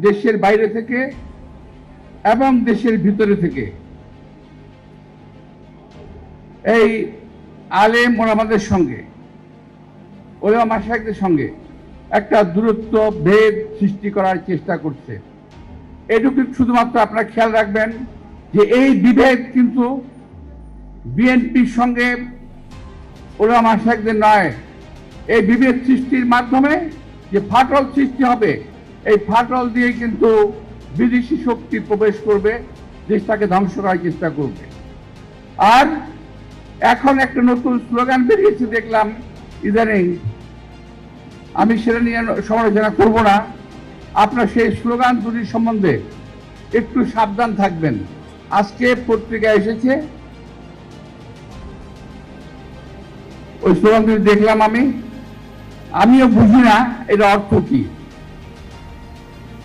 দেশের বাইরে থেকে এবং দেশের ভিতরে থেকে এই আলেম ওলামাদের সঙ্গে, ওলামা মাশায়েখদের সঙ্গে একটা দূরত্ব ভেদ সৃষ্টি করার চেষ্টা করছে। এটুকু শুধুমাত্র আপনারা খেয়াল রাখবেন যে এই বিভেদ কিন্তু বিএনপির সঙ্গে ওলামা মাশায়েখদের নয়। এই বিভেদ সৃষ্টির মাধ্যমে যে ফাটল সৃষ্টি হবে, এই ফাটল দিয়ে কিন্তু বিদেশি শক্তি প্রবেশ করবে, দেশটাকে ধ্বংস করার চেষ্টা করবে। আর এখন একটা নতুন স্লোগান বেরিয়েছে দেখলাম ইদানিং, আমি সেটা নিয়ে সমালোচনা করব না। আপনার সেই স্লোগান দুটির সম্বন্ধে একটু সাবধান থাকবেন। আজকে পত্রিকায় এসেছে, ওই স্লোগান দুটি দেখলাম, আমিও বুঝি না এটা অর্থ কি।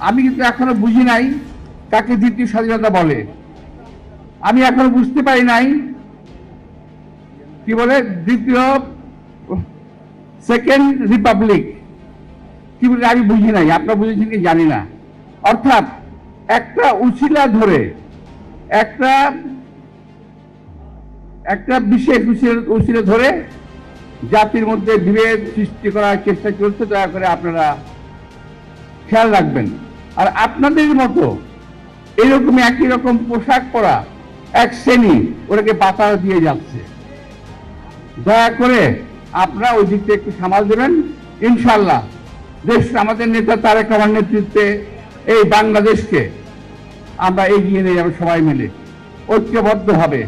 আমি কিন্তু এখনো বুঝি নাই কাকে দ্বিতীয় স্বাধীনতা বলে। আমি এখনো বুঝতে পারি নাই কি বলে দ্বিতীয় সেকেন্ড রিপাবলিক কি বলে, আমি বুঝি নাই। আপনারা বুঝেছেন কি জানি না। অর্থাৎ একটা উছিলা ধরে, একটা বিশেষ উছিলা ধরে জাতির মধ্যে বিভেদ সৃষ্টি করার চেষ্টা চলছে। দয়া করে আপনারা খেয়াল রাখবেন। আর আপনাদের মতো এরকম একই রকম পোশাক পরা এক শ্রেণী ওটাকে বাতাস দিয়ে যাচ্ছে। দয়া করে আপনারা ওই দিকটা একটু সামাল দেবেন। ইনশাল্লাহ দেশ, আমাদের নেতা তারেক রহমানের নেতৃত্বে এই বাংলাদেশকে আমরা এগিয়ে নিয়ে যাবো সবাই মিলে ঐক্যবদ্ধভাবে।